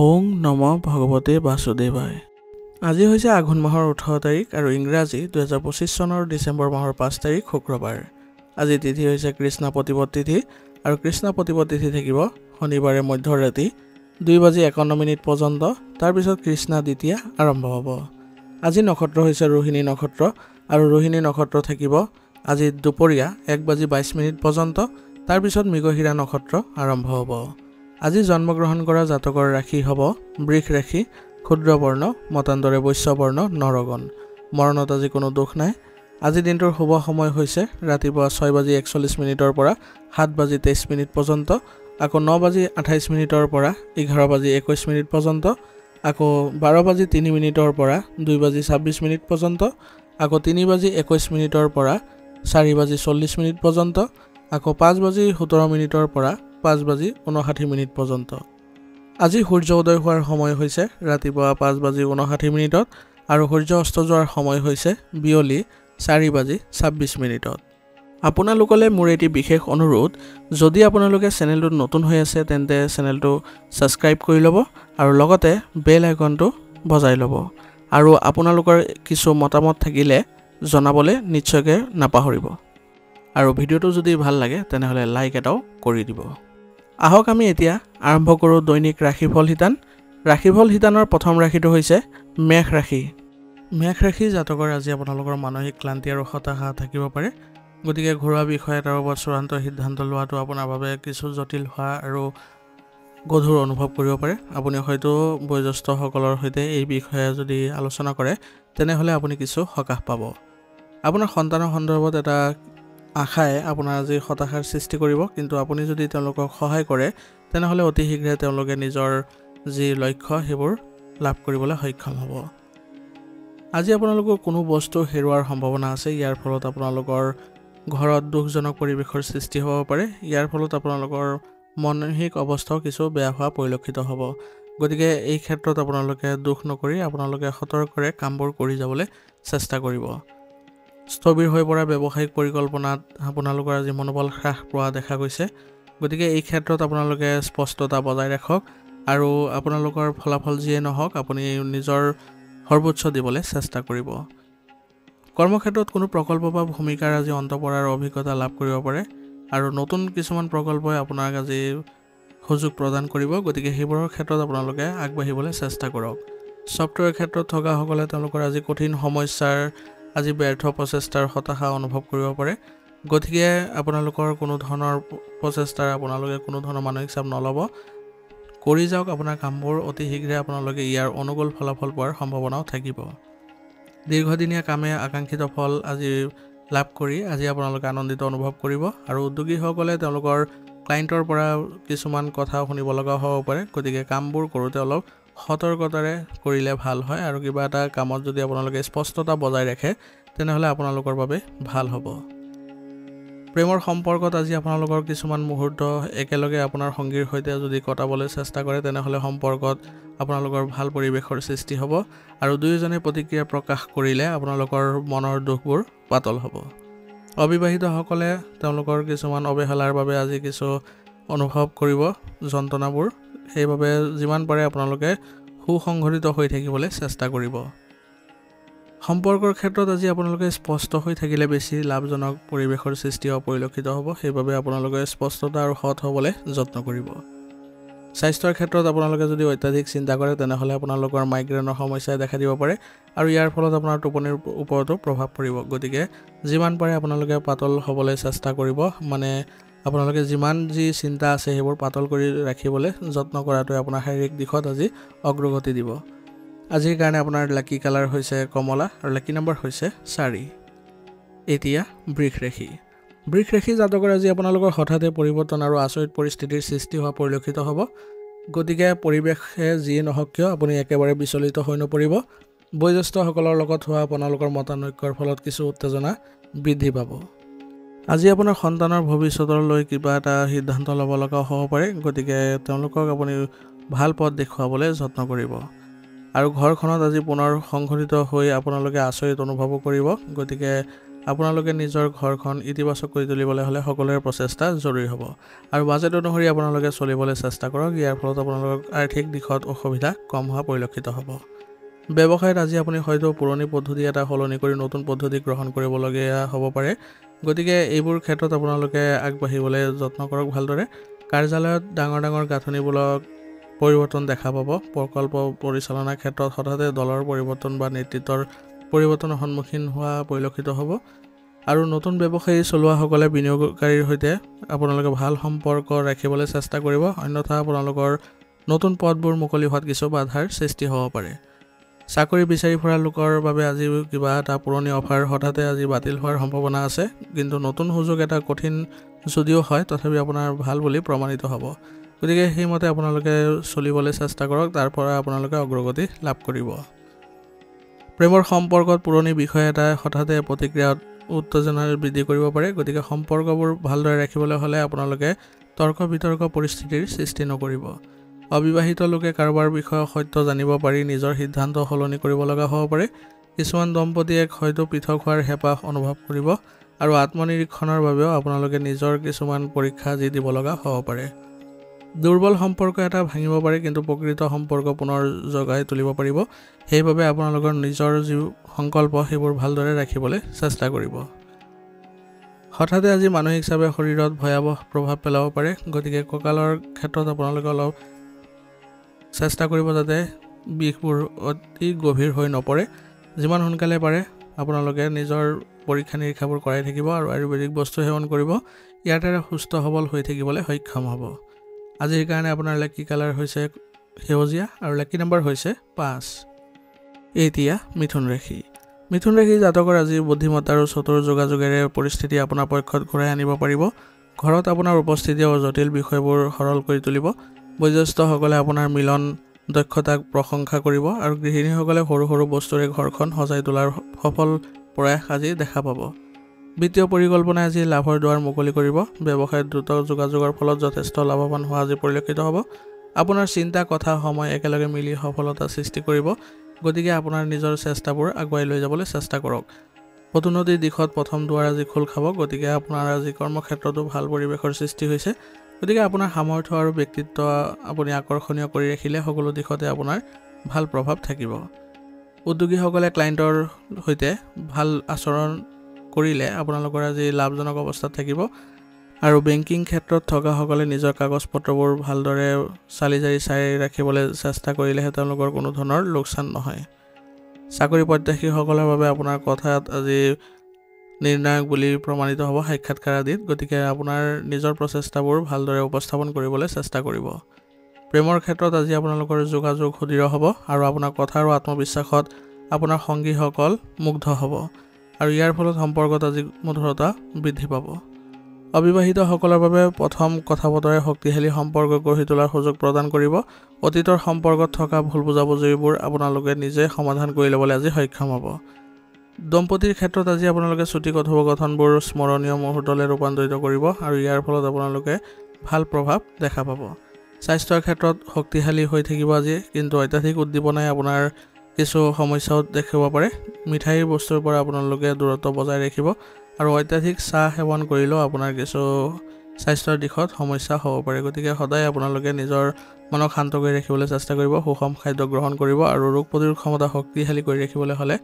ওং নম ভগৱতে বাসুদেৱায়। আজি হৈছে আঘোণ মাহৰ 18 তাৰিখ আৰু ইংৰাজী 2025 চনৰ ডিচেম্বৰ মাহৰ 5 তাৰিখ শুক্ৰবাৰ। আজি তিথি হৈছে কৃষ্ণ প্ৰতিপদ তিথি আৰু কৃষ্ণ প্ৰতিপদ তিথি থাকিব শনিবাৰে মধ্যৰাতি 2:51 পৰ্যন্ত। তাৰপিছত কৃষ্ণা দ্বিতীয়া আৰম্ভ হ'ব। আজি নক্ষত্ৰ হৈছে ৰোহিণী নক্ষত্ৰ আৰু ৰোহিণী নক্ষত্ৰ থাকিব আজি দুপৰীয়া 1:22 পৰ্যন্ত। তাৰপিছত মৃগশিৰা নক্ষত্ৰ আৰম্ভ হ'ব। আজি জন্মগ্ৰহণ কৰা জাতকৰ ৰাশি হ'ব বৃষ ৰাশি, ক্ষুদ্ৰ বৰ্ণ, মতান্তৰে বৈশ্য বৰ্ণ, নৰগণ। মৰণত আজি কোনো দোষ নাই। আজি দিনটোৰ শুভ সময় হৈছে ৰাতিপুৱা 6:41 পৰা 7:23 পৰ্যন্ত, আকৌ 9:28 পৰা 11:21 পৰ্যন্ত, আকৌ 12:03 পৰা 2:26 পৰ্যন্ত, আকৌ 3:21 পৰা 4:40 পৰ্যন্ত, আকৌ 5:17 পৰা 5:59 পৰ্যন্ত। আজি সূৰ্য উদয় হোৱাৰ সময় হৈছে ৰাতিপুৱা 5:59 আৰু সূৰ্য অস্ত যোৱাৰ সময় হৈছে বিয়লি 4:26। আপোনালোকলৈ মোৰ এটি বিশেষ অনুৰোধ, যদি আপোনালোকে চেনেলটোত নতুন হৈ আছে তেন্তে চেনেলটো ছাবস্ক্ৰাইব কৰি ল'ব আৰু লগতে বেল আইকনটো বজাই ল'ব। আৰু আপোনালোকৰ কিছু মতামত থাকিলে জনাবলৈ নিশ্চয়কৈ নাপাহৰিব। আৰু ভিডিঅ'টো যদি ভাল লাগে তেনেহ'লে লাইক এটাও কৰি দিব। আহক আমি এতিয়া আৰম্ভ কৰোঁ দৈনিক ৰাশিফল শিতান। ৰাশিফল শিতানৰ প্ৰথম ৰাশিটো হৈছে মেষ ৰাশি। মেষ ৰাশি জাতকৰ আজি আপোনালোকৰ মানসিক ক্লান্তি আৰু হতাশা থাকিব পাৰে। গতিকে ঘৰুৱা বিষয় এটাৰ ওপৰত চূড়ান্ত সিদ্ধান্ত লোৱাটো আপোনাৰ বাবে কিছু জটিল হোৱা আৰু গধুৰ অনুভৱ কৰিব পাৰে। আপুনি হয়তো বয়োজ্যেষ্ঠসকলৰ সৈতে এই বিষয়ে যদি আলোচনা কৰে তেনেহ'লে আপুনি কিছু সকাহ পাব। আপোনাৰ সন্তানৰ সন্দৰ্ভত এটা আশাই আপোনাৰ আজি হতাশাৰ সৃষ্টি কৰিব, কিন্তু আপুনি যদি তেওঁলোকক সহায় কৰে তেনেহ'লে অতি শীঘ্ৰে তেওঁলোকে নিজৰ যি লক্ষ্য সেইবোৰ লাভ কৰিবলৈ সক্ষম হ'ব। আজি আপোনালোকৰ কোনো বস্তু হেৰুৱাৰ সম্ভাৱনা আছে। ইয়াৰ ফলত আপোনালোকৰ ঘৰত দুখজনক পৰিৱেশৰ সৃষ্টি হ'ব পাৰে। ইয়াৰ ফলত আপোনালোকৰ মানসিক অৱস্থাও কিছু বেয়া হোৱা পৰিলক্ষিত হ'ব। গতিকে এই ক্ষেত্ৰত আপোনালোকে দুখ নকৰি আপোনালোকে সতৰ্কৰে কামবোৰ কৰি যাবলৈ চেষ্টা কৰিব। স্থবিৰ হৈ পৰা ব্যৱসায়িক পৰিকল্পনাত আপোনালোকৰ আজি মনোবল হ্ৰাস পোৱা দেখা গৈছে। গতিকে এই ক্ষেত্ৰত আপোনালোকে স্পষ্টতা বজাই ৰাখক আৰু আপোনালোকৰ ফলাফল যিয়ে নহওক আপুনি নিজৰ সৰ্বোচ্চ দিবলৈ চেষ্টা কৰিব। কৰ্মক্ষেত্ৰত কোনো প্ৰকল্প বা ভূমিকাৰ আজি অন্ত পৰাৰ অভিজ্ঞতা লাভ কৰিব পাৰে আৰু নতুন কিছুমান প্ৰকল্পই আপোনাক আজি সুযোগ প্ৰদান কৰিব। গতিকে সেইবোৰৰ ক্ষেত্ৰত আপোনালোকে আগবাঢ়িবলৈ চেষ্টা কৰক। ছফ্টৱেৰ ক্ষেত্ৰত থকাসকলে তেওঁলোকৰ আজি কঠিন সমস্যাৰ আজি ব্যৰ্থ প্ৰচেষ্টাৰ হতাশা অনুভৱ কৰিব পাৰে। গতিকে আপোনালোকৰ কোনো ধৰণৰ প্ৰচেষ্টাৰ আপোনালোকে কোনো ধৰণৰ মানসিক চাপ নল'ব, কৰি যাওক আপোনাৰ কামবোৰ। অতি শীঘ্ৰে আপোনালোকে ইয়াৰ অনুকূল ফলাফল পোৱাৰ সম্ভাৱনাও থাকিব। দীৰ্ঘদিনীয়া কামে আকাংক্ষিত ফল আজি লাভ কৰি আজি আপোনালোকে আনন্দিত অনুভৱ কৰিব আৰু উদ্যোগীসকলে তেওঁলোকৰ ক্লাইণ্টৰ পৰা কিছুমান কথা শুনিব লগা হ'ব পাৰে। গতিকে কামবোৰ কৰোঁতে অলপ সতৰ্কতাৰে কৰিলে ভাল হয় আৰু কিবা এটা কামত যদি আপোনালোকে স্পষ্টতা বজাই ৰাখে তেনেহ'লে আপোনালোকৰ বাবে ভাল হ'ব। প্ৰেমৰ সম্পৰ্কত আজি আপোনালোকৰ কিছুমান মুহূৰ্ত একেলগে আপোনাৰ সংগীৰ সৈতে যদি কটাবলৈ চেষ্টা কৰে তেনেহ'লে সম্পৰ্কত আপোনালোকৰ ভাল পৰিৱেশৰ সৃষ্টি হ'ব আৰু দুয়োজনে প্ৰতিক্ৰিয়া প্ৰকাশ কৰিলে আপোনালোকৰ মনৰ দুখবোৰ পাতল হ'ব। অবিবাহিতসকলে তেওঁলোকৰ কিছুমান অৱহেলাৰ বাবে আজি কিছু অনুভৱ কৰিব যন্ত্ৰণাবোৰ। সেইবাবে যিমান পাৰে আপোনালোকে সুসংগঠিত হৈ থাকিবলৈ চেষ্টা কৰিব। সম্পৰ্কৰ ক্ষেত্ৰত আজি আপোনালোকে স্পষ্ট হৈ থাকিলে বেছি লাভজনক পৰিৱেশৰ সৃষ্টি হোৱা পৰিলক্ষিত হ'ব। সেইবাবে আপোনালোকে স্পষ্টতা আৰু সৎ হ'বলৈ যত্ন কৰিব। স্বাস্থ্যৰ ক্ষেত্ৰত আপোনালোকে যদি অত্যাধিক চিন্তা কৰে তেনেহ'লে আপোনালোকৰ মাইগ্ৰেনৰ সমস্যাই দেখা দিব পাৰে আৰু ইয়াৰ ফলত আপোনাৰ টোপনিৰ ওপৰতো প্ৰভাৱ পৰিব। গতিকে যিমান পাৰে আপোনালোকে পাতল হ'বলৈ চেষ্টা কৰিব। মানে আপোনালোকে যিমান যি চিন্তা আছে সেইবোৰ পাতল কৰি ৰাখিবলৈ যত্ন কৰাটোৱে আপোনাৰ শাৰীৰিক দিশত আজি অগ্ৰগতি দিব। আজিৰ কাৰণে আপোনাৰ লাকি কালাৰ হৈছে কমলা আৰু লাকি নম্বৰ হৈছে 4। এতিয়া বৃষ ৰাশি। বৃষ ৰাশি জাতকৰ আজি আপোনালোকৰ হঠাতে পৰিৱৰ্তন আৰু আচৰিত পৰিস্থিতিৰ সৃষ্টি হোৱা পৰিলক্ষিত হ'ব। গতিকে পৰিৱেশে যিয়ে নহওক কিয় আপুনি একেবাৰে বিচলিত হৈ নপৰিব। বয়োজ্যেষ্ঠসকলৰ লগত হোৱা আপোনালোকৰ মতানৈক্যৰ ফলত কিছু উত্তেজনা বৃদ্ধি পাব। আজি আপোনাৰ সন্তানৰ ভৱিষ্যতলৈ কিবা এটা সিদ্ধান্ত ল'ব লগা হ'ব পাৰে। গতিকে তেওঁলোকক আপুনি ভাল পথ দেখুৱাবলৈ যত্ন কৰিব আৰু ঘৰখনত আজি পুনৰ সংঘটিত হৈ আপোনালোকে আচৰিত অনুভৱো কৰিব। গতিকে আপোনালোকে নিজৰ ঘৰখন ইতিবাচক কৰি তুলিবলৈ হ'লে সকলোৰে প্ৰচেষ্টা জৰুৰী হ'ব আৰু বাজেট অনুসৰি আপোনালোকে চলিবলৈ চেষ্টা কৰক। ইয়াৰ ফলত আপোনালোকৰ আৰ্থিক দিশত অসুবিধা কম হোৱা পৰিলক্ষিত হ'ব। ব্যৱসায়ত আজি আপুনি হয়তো পুৰণি পদ্ধতি এটা সলনি কৰি নতুন পদ্ধতি গ্ৰহণ কৰিবলগীয়া হ'ব পাৰে। গতিকে এইবোৰ ক্ষেত্ৰত আপোনালোকে আগবাঢ়িবলৈ যত্ন কৰক ভালদৰে। কাৰ্যালয়ত ডাঙৰ গাঁথনিমূলক পৰিৱৰ্তন দেখা পাব। প্ৰকল্প পৰিচালনাৰ ক্ষেত্ৰত হঠাতে দলৰ পৰিৱৰ্তন বা নেতৃত্বৰ পৰিৱৰ্তনৰ সন্মুখীন হোৱা পৰিলক্ষিত হ'ব আৰু নতুন ব্যৱসায়ী চলোৱাসকলে বিনিয়োগকাৰীৰ সৈতে আপোনালোকে ভাল সম্পৰ্ক ৰাখিবলৈ চেষ্টা কৰিব, অন্যথা আপোনালোকৰ নতুন পদবোৰ মুকলি হোৱাত কিছু বাধাৰ সৃষ্টি হ'ব পাৰে। চাকৰি বিচাৰি ফুৰা লোকৰ বাবে আজি কিবা এটা পুৰণি অফাৰ হঠাতে আজি বাতিল হোৱাৰ সম্ভাৱনা আছে, কিন্তু নতুন সুযোগ এটা কঠিন যদিও হয় তথাপি আপোনাৰ ভাল বুলি প্ৰমাণিত হ'ব। গতিকে সেইমতে আপোনালোকে চলিবলৈ চেষ্টা কৰক, তাৰ পৰা আপোনালোকে অগ্ৰগতি লাভ কৰিব। প্ৰেমৰ সম্পৰ্কত পুৰণি বিষয় এটা হঠাতে প্ৰতিক্ৰিয়াত উত্তেজনা বৃদ্ধি কৰিব পাৰে। গতিকে সম্পৰ্কবোৰ ভালদৰে ৰাখিবলৈ হ'লে আপোনালোকে তৰ্ক বিতৰ্ক পৰিস্থিতিৰ সৃষ্টি নকৰিব। অবিবাহিত লোকে কাৰোবাৰ বিষয়ে সত্য জানিব পাৰি নিজৰ সিদ্ধান্ত সলনি কৰিব লগা হ'ব পাৰে। কিছুমান দম্পতীয়ে হয়তো পৃথক হোৱাৰ হেঁপাহ অনুভৱ কৰিব আৰু আত্মনিৰীক্ষণৰ বাবেও আপোনালোকে নিজৰ কিছুমান পৰীক্ষা আজি দিব লগা হ'ব পাৰে। দুৰ্বল সম্পৰ্ক এটা ভাঙিব পাৰে, কিন্তু প্ৰকৃত সম্পৰ্ক পুনৰ জগাই তুলিব পাৰিব। সেইবাবে আপোনালোকৰ নিজৰ যি সংকল্প সেইবোৰ ভালদৰে ৰাখিবলৈ চেষ্টা কৰিব। হঠাতে আজি মানসিকভাৱে শৰীৰত ভয়াৱহ প্ৰভাৱ পেলাব পাৰে। গতিকে কঁকালৰ ক্ষেত্ৰত আপোনালোকে অলপ চেষ্টা কৰিব যাতে বিষবোৰ অতি গভীৰ হৈ নপৰে। যিমান সোনকালে পাৰে আপোনালোকে নিজৰ পৰীক্ষা নিৰীক্ষাবোৰ কৰাই থাকিব আৰু আয়ুৰ্বেদিক বস্তু সেৱন কৰিব। ইয়াৰ দ্বাৰা সুস্থ সবল হৈ থাকিবলৈ সক্ষম হ'ব। আজিৰ কাৰণে আপোনাৰ লাকি কালাৰ হৈছে সেউজীয়া আৰু লাকি নম্বৰ হৈছে 5। এতিয়া মিথুন ৰাশি। মিথুন ৰাশি জাতকৰ আজি বুদ্ধিমত্তা আৰু চতুৰ যোগাযোগেৰে পৰিস্থিতি আপোনাৰ পক্ষত ঘূৰাই আনিব পাৰিব। ঘৰত আপোনাৰ উপস্থিতি আৰু জটিল বিষয়বোৰ সৰল কৰি তুলিব। বয়োজ্যেষ্ঠসকলে আপোনাৰ মিলন দক্ষতাক প্ৰশংসা কৰিব আৰু গৃহিণীসকলে সৰু বস্তুৰে ঘৰখন সজাই তোলাৰ সফল প্ৰয়াস আজি দেখা পাব। বিত্তীয় পৰিকল্পনাই আজি লাভৰ দুৱাৰ মুকলি কৰিব। ব্যৱসায়ত দ্ৰুত যোগাযোগৰ ফলত যথেষ্ট লাভৱান হোৱা আজি পৰিলক্ষিত হ'ব। আপোনাৰ চিন্তা কথা সময় একেলগে মিলি সফলতা সৃষ্টি কৰিব। গতিকে আপোনাৰ নিজৰ চেষ্টাবোৰ আগুৱাই লৈ যাবলৈ চেষ্টা কৰক। পদোন্নতিৰ দিশত প্ৰথম দুৱাৰ আজি খোল খাব। গতিকে আপোনাৰ আজি কৰ্মক্ষেত্ৰতো ভাল পৰিৱেশৰ সৃষ্টি হৈছে। গতিকে আপোনাৰ সামৰ্থ্য আৰু ব্যক্তিত্ব আপুনি আকৰ্ষণীয় কৰি ৰাখিলে সকলো দিশতে আপোনাৰ ভাল প্ৰভাৱ থাকিব। উদ্যোগীসকলে ক্লায়েণ্টৰ সৈতে ভাল আচৰণ কৰিলে আপোনালোকৰ আজি লাভজনক অৱস্থাত থাকিব আৰু বেংকিং ক্ষেত্ৰত থকাসকলে নিজৰ কাগজ পত্ৰবোৰ ভালদৰে চালি জাৰি চাই ৰাখিবলৈ চেষ্টা কৰিলেহে তেওঁলোকৰ কোনো ধৰণৰ লোকচান নহয়। চাকৰি প্ৰত্যাশীসকলৰ বাবে আপোনাৰ কথাত আজি নিৰ্ণায়ক বুলি প্ৰমাণিত হ'ব সাক্ষাৎকাৰ আদিত। গতিকে আপোনাৰ নিজৰ প্ৰচেষ্টাবোৰ ভালদৰে উপস্থাপন কৰিবলৈ চেষ্টা কৰিব। প্ৰেমৰ ক্ষেত্ৰত আজি আপোনালোকৰ যোগাযোগ সুদৃঢ় হ'ব আৰু আপোনাৰ কথা আৰু আত্মবিশ্বাসত আপোনাৰ সংগীসকল মুগ্ধ হ'ব আৰু ইয়াৰ ফলত সম্পৰ্কত আজি মধুৰতা বৃদ্ধি পাব। অবিবাহিতসকলৰ বাবে প্ৰথম কথা বতৰাই শক্তিশালী সম্পৰ্ক গঢ়ি তোলাৰ সুযোগ প্ৰদান কৰিব। অতীতৰ সম্পৰ্কত থকা ভুল বুজাবুজিবোৰ আপোনালোকে নিজে সমাধান কৰি ল'বলৈ আজি সক্ষম হ'ব। দম্পতীৰ ক্ষেত্ৰত আজি আপোনালোকে চুটি কথোপকথনবোৰ স্মৰণীয় মুহূৰ্তলৈ ৰূপান্তৰিত কৰিব আৰু ইয়াৰ ফলত আপোনালোকে ভাল প্ৰভাৱ দেখা পাব। স্বাস্থ্যৰ ক্ষেত্ৰত শক্তিশালী হৈ থাকিব আজি, কিন্তু অত্যাধিক উদ্দীপনাই আপোনাৰ কিছু সমস্যাও দেখাব পাৰে। মিঠাইৰ বস্তুৰ পৰা আপোনালোকে দূৰত্ব বজাই ৰাখিব আৰু অত্যাধিক চাহ সেৱন কৰিলেও আপোনাৰ কিছু স্বাস্থ্যৰ দিশত সমস্যা হ'ব পাৰে। গতিকে সদায় আপোনালোকে নিজৰ মনক শান্ত কৰি ৰাখিবলৈ চেষ্টা কৰিব, সুষম খাদ্য গ্ৰহণ কৰিব আৰু ৰোগ প্ৰতিৰোধ ক্ষমতা শক্তিশালী কৰি ৰাখিবলৈ হ'লে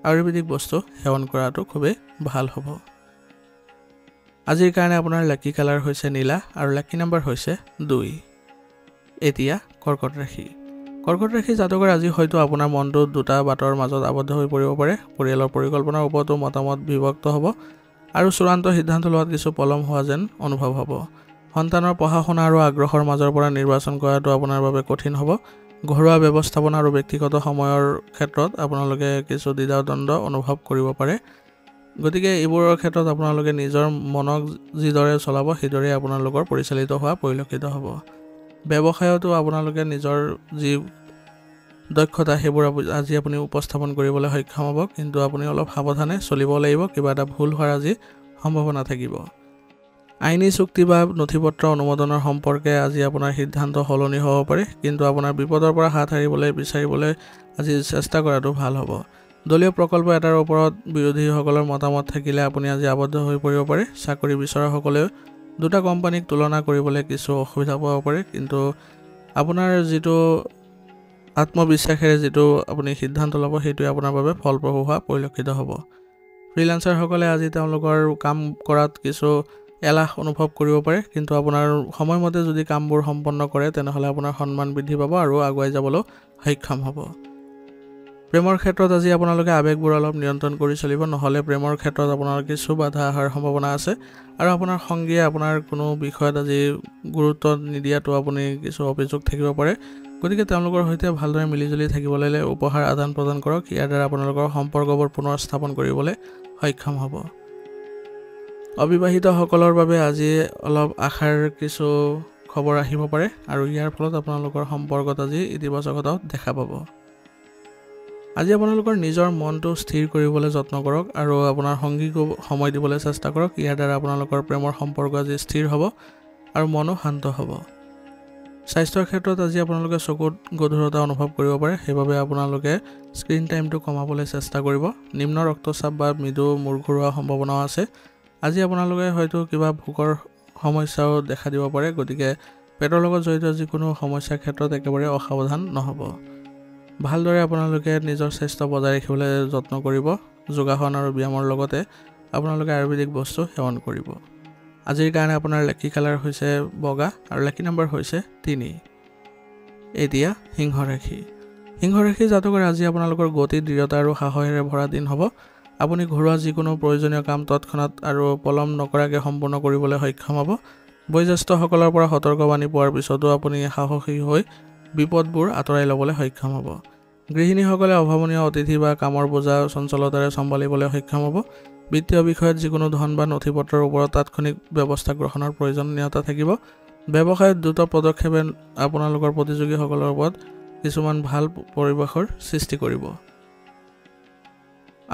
আয়ুৰ্বেদিক বস্তু সেৱন কৰাটো খুবেই ভাল হ'ব। আজিৰ কাৰণে আপোনাৰ লাকি কালাৰ হৈছে নীলা আৰু লাকি নম্বৰ হৈছে 2। এতিয়া কৰ্কট ৰাশি। কৰ্কট ৰাশি জাতকৰ আজি হয়তো আপোনাৰ মনটো দুটা বাটৰ মাজত আবদ্ধ হৈ পৰিব পাৰে। পৰিয়ালৰ পৰিকল্পনাৰ ওপৰতো মতামত বিভক্ত হ'ব আৰু চূড়ান্ত সিদ্ধান্ত লোৱাত কিছু পলম হোৱা যেন অনুভৱ হ'ব। সন্তানৰ পঢ়া শুনা আৰু আগ্ৰহৰ মাজৰ পৰা নিৰ্বাচন কৰাটো আপোনাৰ বাবে কঠিন হ'ব। ঘৰুৱা ব্যৱস্থাপনা আৰু ব্যক্তিগত সময়ৰ ক্ষেত্ৰত আপোনালোকে কিছু দ্বিধাদ্বন্দ্ব অনুভৱ কৰিব পাৰে। গতিকে এইবোৰৰ ক্ষেত্ৰত আপোনালোকে নিজৰ মনক যিদৰে চলাব সেইদৰে আপোনালোকৰ পৰিচালিত হোৱা পৰিলক্ষিত হ'ব। ব্যৱসায়তো আপোনালোকে নিজৰ যি দক্ষতা সেইবোৰ আজি আপুনি উপস্থাপন কৰিবলৈ সক্ষম হ'ব, কিন্তু আপুনি অলপ সাৱধানে চলিব লাগিব। কিবা এটা ভুল হোৱাৰ আজি সম্ভাৱনা থাকিব। আইনী চুক্তি বা নথিপত্ৰ অনুমোদনৰ সম্পৰ্কে আজি আপোনাৰ সিদ্ধান্ত সলনি হ'ব পাৰে, কিন্তু আপোনাৰ বিপদৰ পৰা হাত সাৰিবলৈ বিচাৰিবলৈ আজি চেষ্টা কৰাটো ভাল হ'ব। দলীয় প্ৰকল্প এটাৰ ওপৰত বিৰোধীসকলৰ মতামত থাকিলে আপুনি আজি আবদ্ধ হৈ পৰিব পাৰে। চাকৰি বিচৰাসকলেও দুটা কোম্পানীক তুলনা কৰিবলৈ কিছু অসুবিধা পাব পাৰে, কিন্তু আপোনাৰ যিটো আত্মবিশ্বাসেৰে যিটো আপুনি সিদ্ধান্ত ল'ব সেইটোৱে আপোনাৰ বাবে ফলপ্ৰসূ হোৱা পৰিলক্ষিত হ'ব। ফ্ৰিলান্সাৰসকলে আজি তেওঁলোকৰ কাম কৰাত কিছু এলাহ অনুভৱ কৰিব পাৰে, কিন্তু আপোনাৰ সময়মতে যদি কামবোৰ সম্পন্ন কৰে তেনেহ'লে আপোনাৰ সন্মান বৃদ্ধি পাব আৰু আগুৱাই যাবলৈ সক্ষম হ'ব। প্ৰেমৰ ক্ষেত্ৰত আজি আপোনালোকে আৱেগবোৰ অলপ নিয়ন্ত্ৰণ কৰি চলিব, নহ'লে প্ৰেমৰ ক্ষেত্ৰত আপোনাৰ কিছু বাধা অহাৰ সম্ভাৱনা আছে আৰু আপোনাৰ সংগীয়ে আপোনাৰ কোনো বিষয়ত আজি গুৰুত্ব নিদিয়াটো আপুনি কিছু অভিযোগ থাকিব পাৰে। গতিকে তেওঁলোকৰ সৈতে ভালদৰে মিলিজুলি থাকিবলৈ উপহাৰ আদান প্ৰদান কৰক। ইয়াৰ দ্বাৰা আপোনালোকৰ সম্পৰ্কবোৰ পুনৰ স্থাপন কৰিবলৈ সক্ষম হ'ব। অবিবাহিতসকলৰ বাবে আজি অলপ আশাৰ কিছু খবৰ আহিব পাৰে আৰু ইয়াৰ ফলত আপোনালোকৰ সম্পৰ্কত আজি ইতিবাচকতা দেখা পাব। আজি আপোনালোকৰ নিজৰ মনটো স্থিৰ কৰিবলৈ যত্ন কৰক আৰু আপোনাৰ সংগীকো সময় দিবলৈ চেষ্টা কৰক। ইয়াৰ দ্বাৰা আপোনালোকৰ প্ৰেমৰ সম্পৰ্ক আজি স্থিৰ হ'ব আৰু মনো শান্ত হ'ব। স্বাস্থ্যৰ ক্ষেত্ৰত আজি আপোনালোকে চকুত গধুৰতা অনুভৱ কৰিব পাৰে, সেইবাবে আপোনালোকে স্ক্ৰীন টাইমটো কমাবলৈ চেষ্টা কৰিব। নিম্ন ৰক্তচাপ বা মৃদু মূৰ ঘূৰোৱাৰ সম্ভাৱনাও আছে। আজি আপোনালোকে হয়তো কিবা ভোকৰ সমস্যাও দেখা দিব পাৰে, গতিকে পেটৰ লগত জড়িত যিকোনো সমস্যাৰ ক্ষেত্ৰত একেবাৰে অসাৱধান নহ'ব। ভালদৰে আপোনালোকে নিজৰ স্বাস্থ্য বজাই ৰাখিবলৈ যত্ন কৰিব। যোগাসন আৰু ব্যায়ামৰ লগতে আপোনালোকে আয়ুৰ্বেদিক বস্তু সেৱন কৰিব। আজিৰ কাৰণে আপোনাৰ লাকি কালাৰ হৈছে বগা আৰু লাকি নম্বৰ হৈছে 3। এতিয়া সিংহ ৰাশি। সিংহ ৰাশি জাতকৰ আজি আপোনালোকৰ গতি, দৃঢ়তা আৰু সাহসেৰে ভৰা দিন হ'ব। আপুনি ঘৰুৱা যিকোনো প্ৰয়োজনীয় কাম তৎক্ষণাত আৰু পলম নকৰাকৈ সম্পূৰ্ণ কৰিবলৈ সক্ষম হ'ব। বয়োজ্যেষ্ঠসকলৰ পৰা সতৰ্কবাণী পোৱাৰ পিছতো আপুনি সাহসী হৈ বিপদবোৰ আঁতৰাই ল'বলৈ সক্ষম হ'ব। গৃহিণীসকলে অভাৱনীয় অতিথি বা কামৰ বোজা চঞ্চলতাৰে চম্ভালিবলৈ সক্ষম হ'ব। বিত্তীয় বিষয়ত যিকোনো ধন বা নথিপত্ৰৰ ওপৰত তাৎক্ষণিক ব্যৱস্থা গ্ৰহণৰ প্ৰয়োজনীয়তা থাকিব। ব্যৱসায়ত দ্ৰুত পদক্ষেপে আপোনালোকৰ প্ৰতিযোগীসকলৰ ওপৰত কিছুমান ভাল পৰিৱেশৰ সৃষ্টি কৰিব।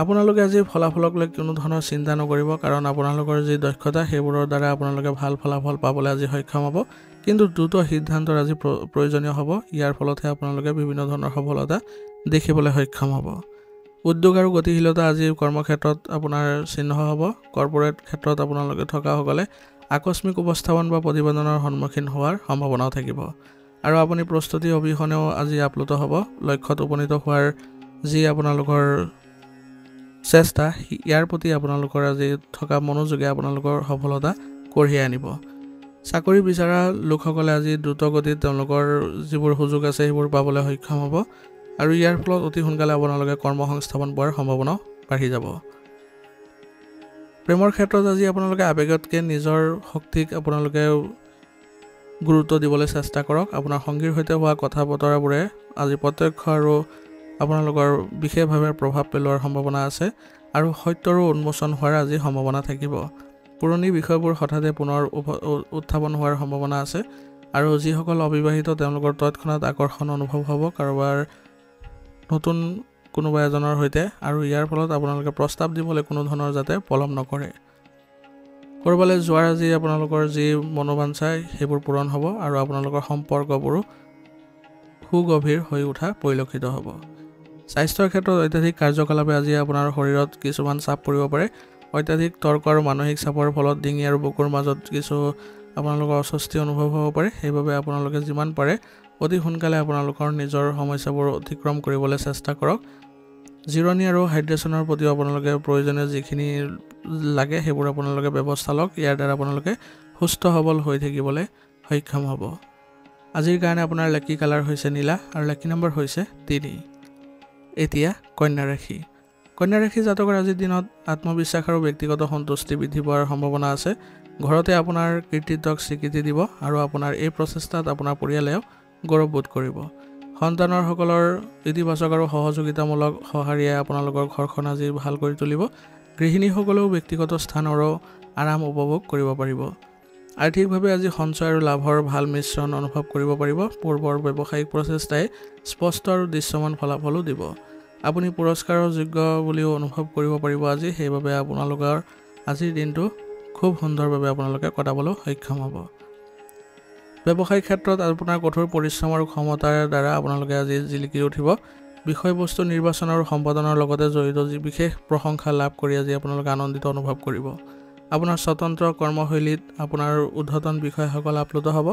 আপোনালোকে আজি ফলাফলক লৈ কোনো ধৰণৰ চিন্তা নকৰিব, কাৰণ আপোনালোকৰ যি দক্ষতা সেইবোৰৰ দ্বাৰা আপোনালোকে ভাল ফলাফল পাবলৈ আজি সক্ষম হ'ব। কিন্তু দ্ৰুত সিদ্ধান্তৰ আজি প্ৰয়োজনীয় হ'ব। ইয়াৰ ফলতহে আপোনালোকে বিভিন্ন ধৰণৰ সফলতা দেখিবলৈ সক্ষম হ'ব। উদ্যোগ আৰু গতিশীলতা আজি কৰ্মক্ষেত্ৰত আপোনাৰ চিহ্ন হ'ব। কৰ্পোৰেট ক্ষেত্ৰত আপোনালোকে থকাসকলে আকস্মিক উপস্থাপন বা প্ৰতিবেদনৰ সন্মুখীন হোৱাৰ সম্ভাৱনাও থাকিব আৰু আপুনি প্ৰস্তুতি অবিহনেও আজি আপ্লুত হ'ব। লক্ষ্যত উপনীত হোৱাৰ যি আপোনালোকৰ চেষ্টা, ইয়াৰ প্ৰতি আপোনালোকৰ আজি থকা মনোযোগে আপোনালোকৰ সফলতা কঢ়িয়াই আনিব। চাকৰি বিচৰা লোকসকলে আজি দ্ৰুত গতিত তেওঁলোকৰ যিবোৰ সুযোগ আছে সেইবোৰ পাবলৈ সক্ষম হ'ব আৰু ইয়াৰ ফলত অতি সোনকালে আপোনালোকে কৰ্মসংস্থাপন পোৱাৰ সম্ভাৱনাও বাঢ়ি যাব। প্ৰেমৰ ক্ষেত্ৰত আজি আপোনালোকে আৱেগতকৈ নিজৰ শক্তিক আপোনালোকে গুৰুত্ব দিবলৈ চেষ্টা কৰক। আপোনাৰ সংগীৰ সৈতে হোৱা কথা বতৰাবোৰে আজি প্ৰত্যক্ষ আৰু আপোনালোকৰ বিশেষভাৱে প্ৰভাৱ পেলোৱাৰ সম্ভাৱনা আছে আৰু সত্যৰো উন্মোচন হোৱাৰ আজি সম্ভাৱনা থাকিব। পুৰণি বিষয়বোৰ হঠাতে পুনৰ উত্থাপন হোৱাৰ সম্ভাৱনা আছে আৰু যিসকল অবিবাহিত তেওঁলোকৰ তৎক্ষণাত আকৰ্ষণ অনুভৱ হ'ব কাৰোবাৰ নতুন কোনোবা এজনৰ সৈতে, আৰু ইয়াৰ ফলত আপোনালোকে প্ৰস্তাৱ দিবলৈ কোনো ধৰণৰ যাতে পলম নকৰে। ক'ৰবালৈ যোৱাৰ আজি আপোনালোকৰ যি মনোবাঞ্ছা সেইবোৰ পূৰণ হ'ব আৰু আপোনালোকৰ সম্পৰ্কবোৰো সুগভীৰ হৈ উঠা পৰিলক্ষিত হ'ব। স্বাস্থ্যৰ ক্ষেত্ৰত অত্যাধিক কাৰ্যকলাপে আজি আপোনাৰ শৰীৰত কিছুমান চাপ পৰিব পাৰে। অত্যাধিক তৰ্ক আৰু মানসিক চাপৰ ফলত ডিঙি আৰু বুকুৰ মাজত কিছু আপোনালোকৰ অস্বস্তি অনুভৱ হ'ব পাৰে। সেইবাবে আপোনালোকে যিমান পাৰে অতি সোনকালে আপোনালোকৰ নিজৰ সমস্যাবোৰ অতিক্ৰম কৰিবলৈ চেষ্টা কৰক। জিৰণি আৰু হাইড্ৰেশ্যনৰ প্ৰতিও আপোনালোকে প্ৰয়োজনীয় যিখিনি লাগে সেইবোৰ আপোনালোকে ব্যৱস্থা লওক। ইয়াৰ দ্বাৰা আপোনালোকে সুস্থ সবল হৈ থাকিবলৈ সক্ষম হ'ব। আজিৰ কাৰণে আপোনাৰ লাকি কালাৰ হৈছে নীলা আৰু লাকি নম্বৰ হৈছে 3। এতিয়া কন্যা ৰাশি। কন্যা ৰাশি জাতকৰ আজিৰ দিনত আত্মবিশ্বাস আৰু ব্যক্তিগত সন্তুষ্টি বৃদ্ধি পোৱাৰ সম্ভাৱনা আছে। ঘৰতে আপোনাৰ কৃতিত্বক স্বীকৃতি দিব আৰু আপোনাৰ এই প্ৰচেষ্টাত আপোনাৰ পৰিয়ালেও গৌৰৱবোধ কৰিব। সন্তানসকলৰ ইতিবাচক আৰু সহযোগিতামূলক সঁহাৰিয়ে আপোনালোকৰ ঘৰখন আজি ভাল কৰি তুলিব। গৃহিণীসকলেও ব্যক্তিগত স্থান আৰু আৰাম উপভোগ কৰিব পাৰিব। আৰ্থিকভাৱে আজি সঞ্চয় আৰু লাভৰ ভাল মিশ্ৰণ অনুভৱ কৰিব পাৰিব। পূৰ্বৰ ব্যৱসায়িক প্ৰচেষ্টাই স্পষ্ট আৰু দৃশ্যমান ফলাফলো দিব। আপুনি পুৰস্কাৰৰ যোগ্য বুলিও অনুভৱ কৰিব পাৰিব আজি। সেইবাবে আপোনালোকৰ আজিৰ দিনটো খুব সুন্দৰভাৱে আপোনালোকে কটাবলৈ সক্ষম হ'ব। ব্যৱসায়িক ক্ষেত্ৰত আপোনাৰ কঠোৰ পৰিশ্ৰম আৰু ক্ষমতাৰ দ্বাৰা আপোনালোকে আজি জিলিকি উঠিব। বিষয়বস্তু নিৰ্বাচন আৰু সম্পাদনৰ লগতে জড়িত যি বিশেষ প্ৰশংসা লাভ কৰি আজি আপোনালোকে আনন্দিত অনুভৱ কৰিব। আপোনাৰ স্বতন্ত্ৰ কৰ্মশৈলীত আপোনাৰ ঊৰ্ধ্বতন বিষয়াসকল আপ্লুত হ'ব।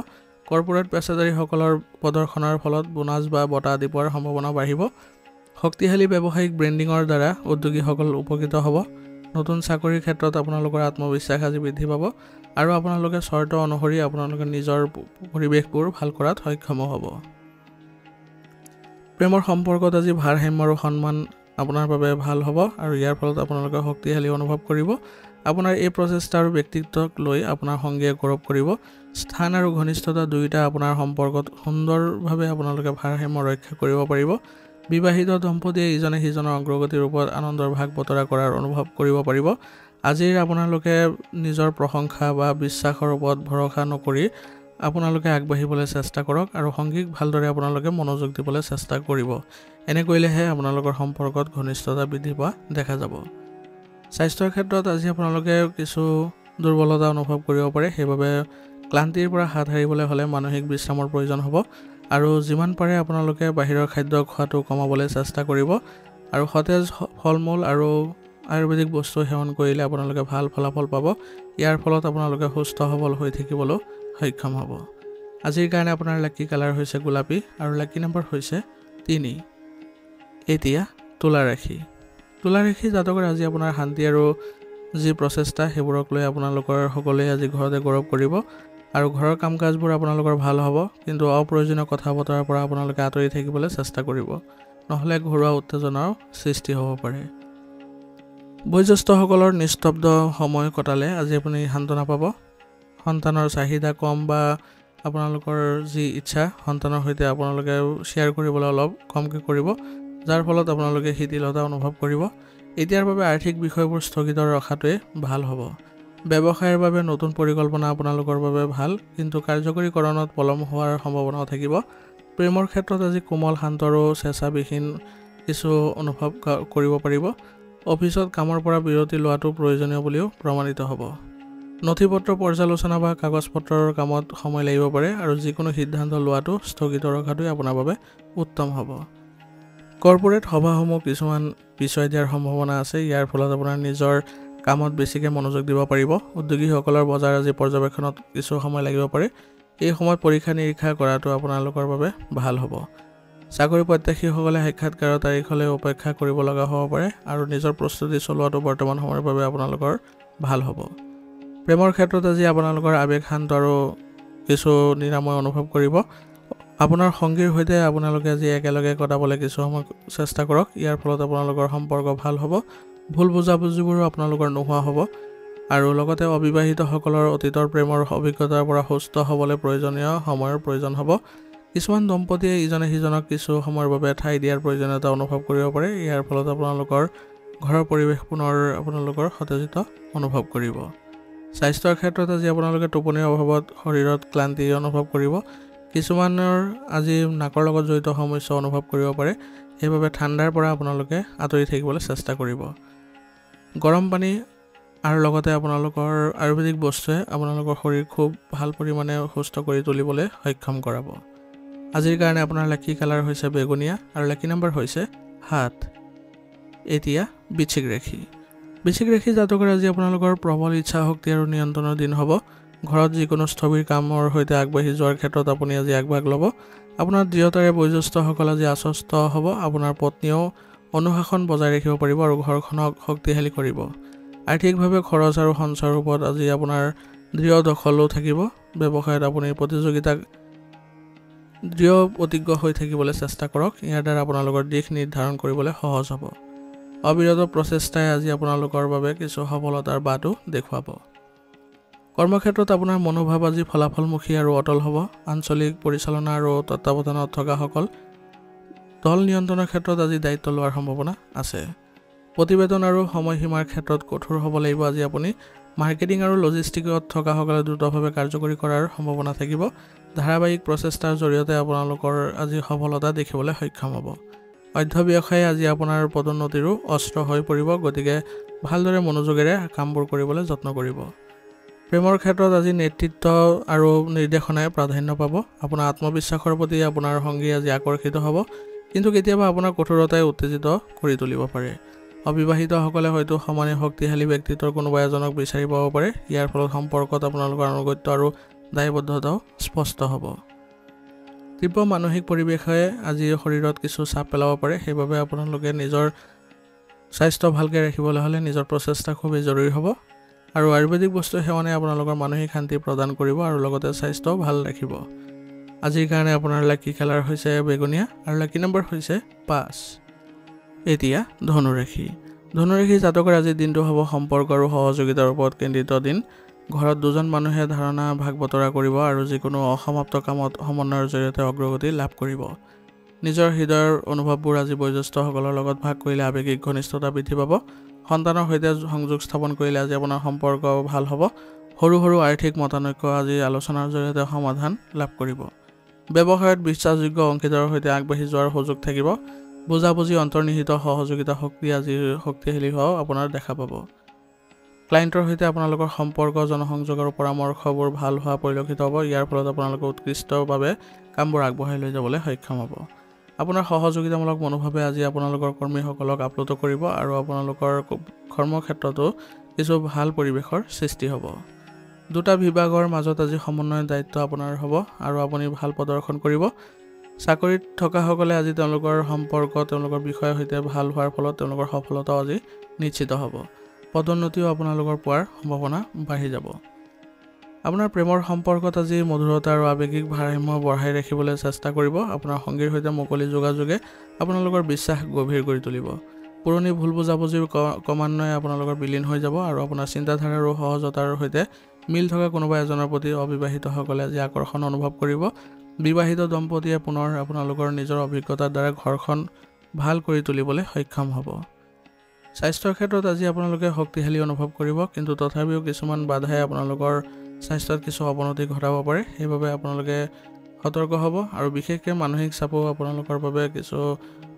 কৰ্পোৰেট পেছাদাৰীসকলৰ প্ৰদৰ্শনৰ ফলত বোনাছ বা বঁটা আদি পোৱাৰ সম্ভাৱনা বাঢ়িব। শক্তিশালী ব্যৱসায়িক ব্ৰেণ্ডিঙৰ দ্বাৰা উদ্যোগীসকল উপকৃত হ'ব। নতুন চাকৰিৰ ক্ষেত্ৰত আপোনালোকৰ আত্মবিশ্বাস আজি বৃদ্ধি পাব আৰু আপোনালোকে চৰ্ত অনুসৰি আপোনালোকে নিজৰ পৰিৱেশবোৰ ভাল কৰাত সক্ষম হ'ব। প্ৰেমৰ সম্পৰ্কত আজি ভাৰসাম্য আৰু সন্মান আপোনাৰ বাবে ভাল হ'ব আৰু ইয়াৰ ফলত আপোনালোকে শক্তিশালী অনুভৱ কৰিব। আপোনাৰ এই প্ৰচেষ্টা আৰু ব্যক্তিত্বক লৈ আপোনাৰ সংগীয়ে গৌৰৱ কৰিব। স্থান আৰু ঘনিষ্ঠতা দুয়োটা আপোনাৰ সম্পৰ্কত সুন্দৰভাৱে আপোনালোকে ভাৰসাম্য ৰক্ষা কৰিব পাৰিব। বিবাহিত দম্পতীয়ে ইজনে সিজনৰ অগ্ৰগতিৰ ওপৰত আনন্দৰ ভাগ বতৰা কৰাৰ অনুভৱ কৰিব পাৰিব। আজিৰ আপোনালোকে নিজৰ প্ৰশংসা বা বিশ্বাসৰ ওপৰত ভৰসা নকৰি আপোনালোকে আগবাঢ়িবলৈ চেষ্টা কৰক আৰু সংগীক ভালদৰে আপোনালোকে মনোযোগ দিবলৈ চেষ্টা কৰিব। এনে কৰিলেহে আপোনালোকৰ সম্পৰ্কত ঘনিষ্ঠতা বৃদ্ধি পোৱা দেখা যাব। স্বাস্থ্যৰ ক্ষেত্ৰত আজি আপোনালোকে কিছু দুৰ্বলতা অনুভৱ কৰিব পাৰে। সেইবাবে ক্লান্তিৰ পৰা হাত সাৰিবলৈ হ'লে মানসিক বিশ্ৰামৰ প্ৰয়োজন হ'ব আৰু যিমান পাৰে আপোনালোকে বাহিৰৰ খাদ্য খোৱাটো কমাবলৈ চেষ্টা কৰিব আৰু সতেজ ফল মূল আৰু আয়ুৰ্বেদিক বস্তু সেৱন কৰিলে আপোনালোকে ভাল ফলাফল পাব। ইয়াৰ ফলত আপোনালোকে সুস্থ সবল হৈ থাকিবলৈ সক্ষম হ'ব। আজিৰ কাৰণে আপোনাৰ লাকি কালাৰ হৈছে গোলাপী আৰু লাকি নম্বৰ হৈছে 3। এতিয়া তুলা ৰাশি। তুলা ৰাশি জাতকৰ আজি আপোনাৰ শান্তি আৰু যি প্ৰচেষ্টা সেইবোৰক লৈ আপোনালোকৰ সকলোৱে আজি ঘৰতে গৌৰৱ কৰিব আৰু ঘৰৰ কাম কাজবোৰ আপোনালোকৰ ভাল হ'ব। কিন্তু অপ্ৰয়োজনীয় কথা বতৰাৰ পৰা আপোনালোকে আঁতৰি থাকিবলৈ চেষ্টা কৰিব, নহ'লে ঘৰুৱা উত্তেজনাৰ সৃষ্টি হ'ব পাৰে। বয়োজ্যেষ্ঠসকলৰ নিস্তব্ধ সময় কটালে আজি আপুনি সান্তনা পাব। সন্তানৰ চাহিদা কম বা আপোনালোকৰ যি ইচ্ছা সন্তানৰ সৈতে আপোনালোকে শ্বেয়াৰ কৰিবলৈ অলপ কমকৈ কৰিব, যাৰ ফলত আপোনালোকে শিথিলতা অনুভৱ কৰিব। এতিয়াৰ বাবে আৰ্থিক বিষয়বোৰ স্থগিত ৰখাটোৱে ভাল হ'ব। ব্যৱসায়ৰ বাবে নতুন পৰিকল্পনা আপোনালোকৰ বাবে ভাল, কিন্তু কাৰ্যকৰীকৰণত পলম হোৱাৰ সম্ভাৱনাও থাকিব। প্ৰেমৰ ক্ষেত্ৰত আজি কোমল শান্ত আৰু চেঁচাবিহীন কিছু অনুভৱ কৰিব পাৰিব। অফিচত কামৰ পৰা বিৰতি লোৱাটো প্ৰয়োজনীয় বুলিও প্ৰমাণিত হ'ব। নথিপত্ৰ পৰ্যালোচনা বা কাগজ পত্ৰৰ কামত সময় লাগিব পাৰে আৰু যিকোনো সিদ্ধান্ত লোৱাটো স্থগিত ৰখাটোৱে আপোনাৰ বাবে উত্তম হ'ব। কৰ্পোৰেট সভাসমূহ কিছুমান পিছুৱাই দিয়াৰ সম্ভাৱনা আছে। ইয়াৰ ফলত আপোনাৰ নিজৰ কামত বেছিকৈ মনোযোগ দিব পাৰিব। উদ্যোগীসকলৰ বজাৰ আজি পৰ্যবেক্ষণত কিছু সময় লাগিব পাৰে। এই সময়ত পৰীক্ষা নিৰীক্ষা কৰাটো আপোনালোকৰ বাবে ভাল হ'ব। চাকৰি প্ৰত্যাশীসকলে সাক্ষাৎকাৰৰ তাৰিখলৈ অপেক্ষা কৰিব লগা হ'ব পাৰে আৰু নিজৰ প্ৰস্তুতি চলোৱাটো বৰ্তমান সময়ৰ বাবে আপোনালোকৰ ভাল হ'ব। প্ৰেমৰ ক্ষেত্ৰত আজি আপোনালোকৰ আৱেগ শান্ত আৰু কিছু নিৰাময় অনুভৱ কৰিব। আপোনাৰ সংগীৰ সৈতে আপোনালোকে আজি একেলগে কটাবলৈ কিছু সময় চেষ্টা কৰক। ইয়াৰ ফলত আপোনালোকৰ সম্পৰ্ক ভাল হ'ব। ভুল বুজাবুজিবোৰো আপোনালোকৰ নোহোৱা হ'ব আৰু লগতে অবিবাহিতসকলৰ অতীতৰ প্ৰেমৰ অভিজ্ঞতাৰ পৰা সুস্থ হ'বলৈ প্ৰয়োজনীয় সময়ৰ প্ৰয়োজন হ'ব। কিছুমান দম্পতীয়ে ইজনে সিজনক কিছু সময়ৰ বাবে ঠাই দিয়াৰ প্ৰয়োজনীয়তা অনুভৱ কৰিব পাৰে। ইয়াৰ ফলত আপোনালোকৰ ঘৰৰ পৰিৱেশ পুনৰ আপোনালোকৰ সতেজিত অনুভৱ কৰিব। স্বাস্থ্যৰ ক্ষেত্ৰত আজি আপোনালোকে টোপনিৰ অভাৱত শৰীৰত ক্লান্তি অনুভৱ কৰিব। কিছুমানৰ আজি নাকৰ লগত জড়িত সমস্যা অনুভৱ কৰিব পাৰে। সেইবাবে ঠাণ্ডাৰ পৰা আপোনালোকে আঁতৰি থাকিবলৈ চেষ্টা কৰিব। গৰম পানী আৰু লগতে আপোনালোকৰ আয়ুৰ্বেদিক বস্তুৱে আপোনালোকৰ শৰীৰ খুব ভাল পৰিমাণে সুস্থ কৰি তুলিবলৈ সক্ষম কৰাব। আজিৰ কাৰণে আপোনাৰ লাকি কালাৰ হৈছে বেগুনীয়া আৰু লাকি নম্বৰ হৈছে 7। এতিয়া বৃশ্চিক ৰাশি। বৃশ্চিক ৰাশি জাতকৰ আজি আপোনালোকৰ প্ৰবল ইচ্ছা শক্তি আৰু নিয়ন্ত্ৰণৰ দিন হ'ব। ঘৰত যিকোনো স্থবিৰ কামৰ সৈতে আগবাঢ়ি যোৱাৰ ক্ষেত্ৰত আপুনি আজি আগভাগ ল'ব। আপোনাৰ দৃঢ়তাৰে বয়োজ্যেষ্ঠসকল আজি আশ্বস্ত হ'ব। আপোনাৰ পত্নীয়েও অনুশাসন বজাই ৰাখিব পাৰিব আৰু ঘৰখনক শক্তিশালী কৰিব। আৰ্থিকভাৱে খৰচ আৰু সঞ্চয়ৰ ওপৰত আজি আপোনাৰ দৃঢ় দখলো থাকিব। ব্যৱসায়ত আপুনি প্ৰতিযোগিতাক দৃঢ় প্ৰতিজ্ঞ হৈ থাকিবলৈ চেষ্টা কৰক। ইয়াৰ দ্বাৰা আপোনালোকৰ দিশ নিৰ্ধাৰণ কৰিবলৈ সহজ হ'ব। অবিৰত প্ৰচেষ্টাই আজি আপোনালোকৰ বাবে কিছু সফলতাৰ বাটো দেখুৱাব। কৰ্মক্ষেত্ৰত আপোনাৰ মনোভাৱ আজি ফলাফলমুখী আৰু অটল হ'ব। আঞ্চলিক পৰিচালনা আৰু তত্ত্বাৱধানত থকাসকল দল নিয়ন্ত্ৰণৰ ক্ষেত্ৰত আজি দায়িত্ব লোৱাৰ সম্ভাৱনা আছে। প্ৰতিবেদন আৰু সময়সীমাৰ ক্ষেত্ৰত কঠোৰ হ'ব লাগিব। আজি আপুনি মাৰ্কেটিং আৰু লজিষ্টিকত থকাসকলে দ্ৰুতভাৱে কাৰ্যকৰী কৰাৰ সম্ভাৱনা থাকিব। ধাৰাবাহিক প্ৰচেষ্টাৰ জৰিয়তে আপোনালোকৰ আজি সফলতা দেখিবলৈ সক্ষম হ'ব। অধ্যৱসায়ে আজি আপোনাৰ পদোন্নতিৰো অস্ত্ৰ হৈ পৰিব। গতিকে ভালদৰে মনোযোগেৰে কামবোৰ কৰিবলৈ যত্ন কৰিব। প্ৰেমৰ ক্ষেত্ৰত আজি নেতৃত্ব আৰু নিৰ্দেশনাই প্ৰাধান্য পাব। আপোনাৰ আত্মবিশ্বাসৰ প্ৰতি আপোনাৰ সংগী আজি আকৰ্ষিত হ'ব। কিন্তু কেতিয়াবা আপোনাৰ কঠোৰতাই উত্তেজিত কৰি তুলিব পাৰে। অবিবাহিতসকলে হয়তো সমানে শক্তিশালী ব্যক্তিত্বৰ কোনোবা এজনক বিচাৰি পাব পাৰে। ইয়াৰ ফলত সম্পৰ্কত আপোনালোকৰ আনুগত্য আৰু দায়বদ্ধতাও স্পষ্ট হ'ব। তীব্ৰ মানসিক পৰিৱেশে আজি শৰীৰত কিছু চাপ পেলাব পাৰে। সেইবাবে আপোনালোকে নিজৰ স্বাস্থ্য ভালকৈ ৰাখিবলৈ হ'লে নিজৰ প্ৰচেষ্টা খুবেই জৰুৰী হ'ব। আৰু আয়ুৰ্বেদিক বস্তু সেৱনে আপোনালোকৰ মানসিক শান্তি প্ৰদান কৰিব আৰু লগতে স্বাস্থ্য ভাল ৰাখিব। আজিৰ কাৰণে আপোনাৰ লাকি কালাৰ হৈছে বেগুনীয়া আৰু লাকি নম্বৰ হৈছে 5। এতিয়া ধনুৰাশি। ধনুৰাশি জাতকৰ আজিৰ দিনটো হ'ব সম্পৰ্ক আৰু সহযোগিতাৰ ওপৰত কেন্দ্ৰিত দিন। ঘৰত দুজন মানুহে ধাৰণা ভাগ বতৰা কৰিব আৰু যিকোনো অসমাপ্ত কামত সমন্বয়ৰ জৰিয়তে অগ্ৰগতি লাভ কৰিব। নিজৰ হৃদয়ৰ অনুভৱবোৰ আজি বয়োজ্যেষ্ঠসকলৰ লগত ভাগ কৰিলে আৱেগিক ঘনিষ্ঠতা বৃদ্ধি পাব। সন্তানৰ সৈতে সংযোগ স্থাপন কৰিলে আজি আপোনাৰ সম্পৰ্ক ভাল হ'ব। সৰু সৰু আৰ্থিক মতানৈক্য আজি আলোচনাৰ জৰিয়তে সমাধান লাভ কৰিব। ব্যৱসায়ত বিশ্বাসযোগ্য অংশীদাৰৰ সৈতে আগবাঢ়ি যোৱাৰ সুযোগ থাকিব। বুজাবুজি অন্তৰ্নিহিত সহযোগিতা শক্তি আজি শক্তিশালী হোৱাও আপোনাৰ দেখা পাব। ক্লায়েণ্টৰ সৈতে আপোনালোকৰ সম্পৰ্ক জনসংযোগ আৰু পৰামৰ্শবোৰ ভাল হোৱা পৰিলক্ষিত হ'ব। ইয়াৰ ফলত আপোনালোকে উৎকৃষ্টভাৱে কামবোৰ আগবঢ়াই লৈ যাবলৈ সক্ষম হ'ব। আপোনাৰ সহযোগিতামূলক মনোভাৱে আজি আপোনালোকৰ কৰ্মীসকলক আপ্লুত কৰিব আৰু আপোনালোকৰ কৰ্মক্ষেত্ৰতো কিছু ভাল পৰিৱেশৰ সৃষ্টি হ'ব। দুটা বিভাগৰ মাজত আজি সমন্বয়ৰ দায়িত্ব আপোনাৰ হ'ব আৰু আপুনি ভাল প্ৰদৰ্শন কৰিব। চাকৰিত থকাসকলে আজি তেওঁলোকৰ সম্পৰ্ক তেওঁলোকৰ বিষয়ৰ সৈতে ভাল হোৱাৰ ফলত তেওঁলোকৰ সফলতাও আজি নিশ্চিত হ'ব। পদোন্নতিও আপোনালোকৰ পোৱাৰ সম্ভাৱনা বাঢ়ি যাব। আপোনাৰ প্ৰেমৰ সম্পৰ্কত আজি মধুৰতা আৰু আৱেগিক ভাৰসাম্য বঢ়াই ৰাখিবলৈ চেষ্টা কৰিব। আপোনাৰ সংগীৰ সৈতে মুকলি যোগাযোগে আপোনালোকৰ বিশ্বাস গভীৰ কৰি তুলিব। পুৰণি ভুল বুজাবুজিৰ ক্ৰমান্বয়ে আপোনালোকৰ বিলীন হৈ যাব আৰু আপোনাৰ চিন্তাধাৰা আৰু সহজতাৰ সৈতে মিল থকা কোনোবা এজনৰ প্ৰতি অবিবাহিতসকলে আজি আকৰ্ষণ অনুভৱ কৰিব। বিবাহিত দম্পতীয়ে পুনৰ আপোনালোকৰ নিজৰ অভিজ্ঞতাৰ দ্বাৰা ঘৰখন ভাল কৰি তুলিবলৈ সক্ষম হ'ব। স্বাস্থ্যৰ ক্ষেত্ৰত আজি আপোনালোকে শক্তিশালী অনুভৱ কৰিব, কিন্তু তথাপিও কিছুমান বাধাই আপোনালোকৰ স্বাস্থ্যত কিছু অৱনতি ঘটাব পাৰে। সেইবাবে আপোনালোকে সতৰ্ক হ'ব আৰু বিশেষকৈ মানসিক চাপো আপোনালোকৰ বাবে কিছু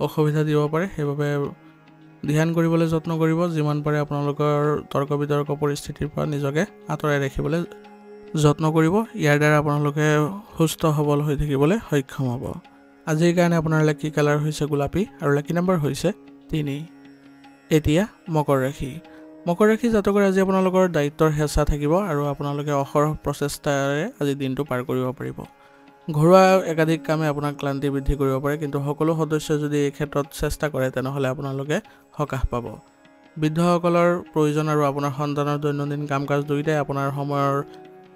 অসুবিধা দিব পাৰে। সেইবাবে ধ্যান কৰিবলৈ যত্ন কৰিব। যিমান পাৰে আপোনালোকৰ তৰ্ক বিতৰ্ক পৰিস্থিতিৰ পৰা নিজকে আঁতৰাই ৰাখিবলৈ যত্ন কৰিব। ইয়াৰ দ্বাৰা আপোনালোকে সুস্থ সবল হৈ থাকিবলৈ সক্ষম হ'ব। আজিৰ কাৰণে আপোনাৰ লাকি কালাৰ হৈছে গোলাপী আৰু লাকি নম্বৰ হৈছে 3। এতিয়া মকৰ ৰাশি। মকৰ ৰাশি জাতকৰ আজি আপোনালোকৰ দায়িত্বৰ হেঁচা থাকিব আৰু আপোনালোকে অহৰহ প্ৰচেষ্টাৰে আজি দিনটো পাৰ কৰিব পাৰিব। ঘৰুৱা একাধিক কামে আপোনাক ক্লান্তি বৃদ্ধি কৰিব পাৰে, কিন্তু সকলো সদস্যই যদি এই ক্ষেত্ৰত চেষ্টা কৰে তেনেহ'লে আপোনালোকে সকাহ পাব। বৃদ্ধসকলৰ প্ৰয়োজন আৰু আপোনাৰ সন্তানৰ দৈনন্দিন কাম কাজ দুয়োটাই আপোনাৰ সময়ৰ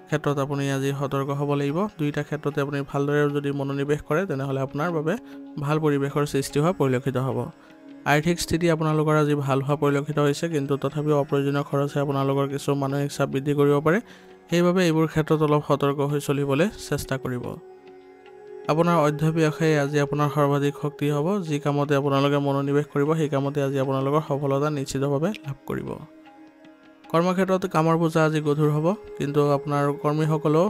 ক্ষেত্ৰত আপুনি আজি সতৰ্ক হ'ব লাগিব। দুয়োটা ক্ষেত্ৰতে আপুনি ভালদৰে যদি মনোনিৱেশ কৰে তেনেহ'লে আপোনাৰ বাবে ভাল পৰিৱেশৰ সৃষ্টি হোৱা পৰিলক্ষিত হ'ব। আৰ্থিক স্থিতি আপোনালোকৰ আজি ভাল হোৱা পৰিলক্ষিত হৈছে, কিন্তু তথাপিও অপ্ৰয়োজনীয় খৰচে আপোনালোকৰ কিছু মানসিক চাপ বৃদ্ধি কৰিব পাৰে। সেইবাবে এইবোৰ ক্ষেত্ৰত অলপ সতৰ্ক হৈ চলিবলৈ চেষ্টা কৰিব। আপোনাৰ অধ্যৱসায়ে আজি আপোনাৰ সৰ্বাধিক শক্তি হ'ব। যি কামতে আপোনালোকে মনোনিৱেশ কৰিব সেই কামতে আজি আপোনালোকৰ সফলতা নিশ্চিতভাৱে লাভ কৰিব। কৰ্মক্ষেত্ৰত কামৰ বোজা আজি গধুৰ হ'ব, কিন্তু আপোনাৰ কৰ্মীসকলেও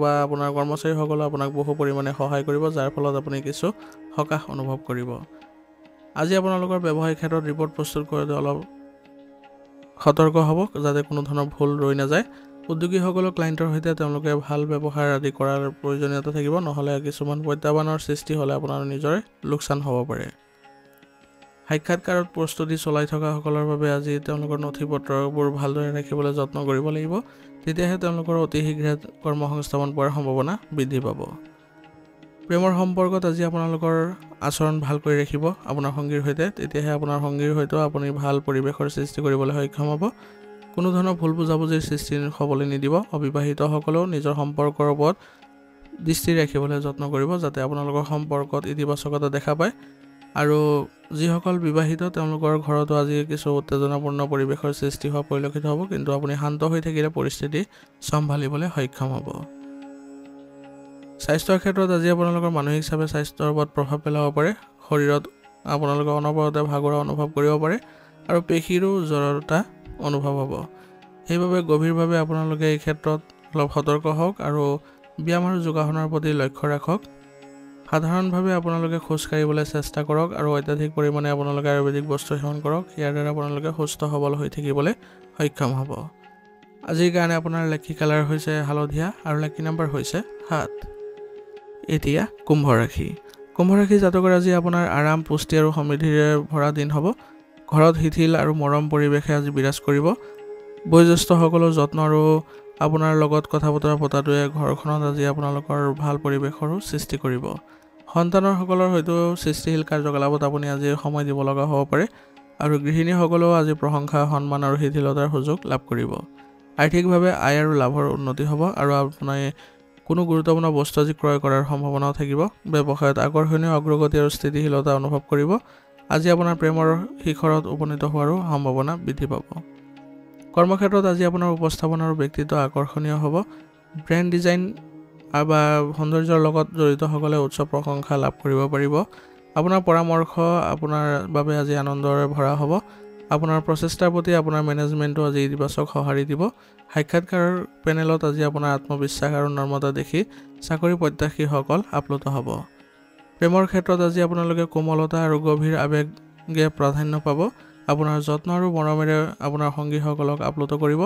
বা আপোনাৰ কৰ্মচাৰীসকলেও আপোনাক বহু পৰিমাণে সহায় কৰিব, যাৰ ফলত আপুনি কিছু সকাহ অনুভৱ কৰিব। আজি আপোনালোকৰ ব্যৱসায়িক ক্ষেত্ৰত ৰিপৰ্ট প্ৰস্তুত কৰোঁতে অলপ সতৰ্ক হ'ব যাতে কোনো ধৰণৰ ভুল ৰৈ নাযায়। উদ্যোগীসকলৰ ক্লায়েণ্টৰ সৈতে তেওঁলোকে ভাল ব্যৱহাৰ আদি কৰাৰ প্ৰয়োজনীয়তা থাকিব, নহ'লে কিছুমান প্ৰত্যাহ্বানৰ সৃষ্টি হ'লে আপোনাৰ নিজৰে লোকচান হ'ব পাৰে। সাক্ষাৎকাৰত প্ৰস্তুতি চলাই থকাসকলৰ বাবে আজি তেওঁলোকৰ নথি পত্ৰবোৰ ভালদৰে ৰাখিবলৈ যত্ন কৰিব লাগিব। তেতিয়াহে তেওঁলোকৰ অতি শীঘ্ৰে কৰ্মসংস্থাপন পোৱাৰ সম্ভাৱনা বৃদ্ধি পাব। প্ৰেমৰ সম্পৰ্কত আজি আপোনালোকৰ আচৰণ ভাল কৰি ৰাখিব আপোনাৰ সংগীৰ সৈতে, তেতিয়াহে আপোনাৰ সংগীৰ সৈতেও আপুনি ভাল পৰিৱেশৰ সৃষ্টি কৰিবলৈ সক্ষম হ'ব। কোনো ধৰণৰ ভুল বুজাবুজিৰ সৃষ্টি হ'বলৈ নিদিব। অবিবাহিতসকলেও নিজৰ সম্পৰ্কৰ ওপৰত দৃষ্টি ৰাখিবলৈ যত্ন কৰিব যাতে আপোনালোকৰ সম্পৰ্কত ইতিবাচকতা দেখা পায়। আৰু যিসকল বিবাহিত তেওঁলোকৰ ঘৰতো আজি কিছু উত্তেজনাপূৰ্ণ পৰিৱেশৰ সৃষ্টি হোৱা পৰিলক্ষিত হ'ব, কিন্তু আপুনি শান্ত হৈ থাকিলে পৰিস্থিতি চম্ভালিবলৈ সক্ষম হ'ব। স্বাস্থ্যৰ ক্ষেত্ৰত আজি আপোনালোকৰ মানসিক চাপে স্বাস্থ্যৰ ওপৰত প্ৰভাৱ পেলাব পাৰে। শৰীৰত আপোনালোকে অনবৰতে ভাগৰুৱা অনুভৱ কৰিব পাৰে আৰু পেশীৰো জড়তা অনুভৱ হ'ব। সেইবাবে গভীৰভাৱে আপোনালোকে এই ক্ষেত্ৰত অলপ সতৰ্ক হওক আৰু ব্যায়াম আৰু যোগাসনৰ প্ৰতি লক্ষ্য ৰাখক। সাধাৰণভাৱে আপোনালোকে খোজ কাঢ়িবলৈ চেষ্টা কৰক আৰু অত্যাধিক পৰিমাণে আপোনালোকে আয়ুৰ্বেদিক বস্তু সেৱন কৰক। ইয়াৰ দ্বাৰা আপোনালোকে সুস্থ সবল হৈ থাকিবলৈ সক্ষম হ'ব। আজিৰ কাৰণে আপোনাৰ লাকি কালাৰ হৈছে হালধীয়া আৰু লাকি নম্বৰ হৈছে 7। এতিয়া কুম্ভ ৰাশি। কুম্ভ ৰাশি জাতকৰ আজি আপোনাৰ আৰাম পুষ্টি আৰু সমৃদ্ধিৰে ভৰা দিন হ'ব ঘৰত শিথিল আৰু মৰম পৰিৱেশে আজি বিৰাজ কৰিব বয়োজ্যেষ্ঠসকলৰ যত্ন আৰু আপোনাৰ লগত কথা বতৰা পতাটোৱে ঘৰখনত আজি আপোনালোকৰ ভাল পৰিৱেশৰো সৃষ্টি কৰিব সন্তানৰসকলৰ হয়তো সৃষ্টিশীল কাৰ্যকলাপত আপুনি আজি সময় দিব লগা হ'ব পাৰে আৰু গৃহিণীসকলেও আজি প্ৰশংসা সন্মান আৰু শিথিলতাৰ সুযোগ লাভ কৰিব আৰ্থিকভাৱে আয় আৰু লাভৰ উন্নতি হ'ব আৰু আপুনি কোনো গুৰুত্বপূৰ্ণ বস্তু আজি ক্ৰয় কৰাৰ সম্ভাৱনাও থাকিব ব্যৱসায়ত আকৰ্ষণীয় অগ্ৰগতি আৰু স্থিতিশীলতা অনুভৱ কৰিব আজি আপোনাৰ প্ৰেমৰ শিখৰত উপনীত হোৱাৰো সম্ভাৱনা বৃদ্ধি পাব কৰ্মক্ষেত্ৰত আজি আপোনাৰ উপস্থাপনা আৰু ব্যক্তিত্ব আকৰ্ষণীয় হ'ব ব্ৰেণ্ড ডিজাইন বা সৌন্দৰ্যৰ লগত জড়িতসকলে উচ্চ প্ৰশংসা লাভ কৰিব পাৰিব আপোনাৰ পৰামৰ্শ আপোনাৰ বাবে আজি আনন্দৰে ভৰা হ'ব আপোনাৰ প্ৰচেষ্টাৰ প্ৰতি আপোনাৰ মেনেজমেণ্টটো আজি ইতিবাচক সঁহাৰি দিব সাক্ষাৎকাৰৰ পেনেলত আজি আপোনাৰ আত্মবিশ্বাস আৰু নৰ্মতা দেখি চাকৰি প্ৰত্যাশীসকল আপ্লুত হ'ব প্ৰেমৰ ক্ষেত্ৰত আজি আপোনালোকে কোমলতা আৰু গভীৰ আৱেগে প্ৰাধান্য পাব আপোনাৰ যত্ন আৰু মৰমেৰে আপোনাৰ সংগীসকলক আপ্লুত কৰিব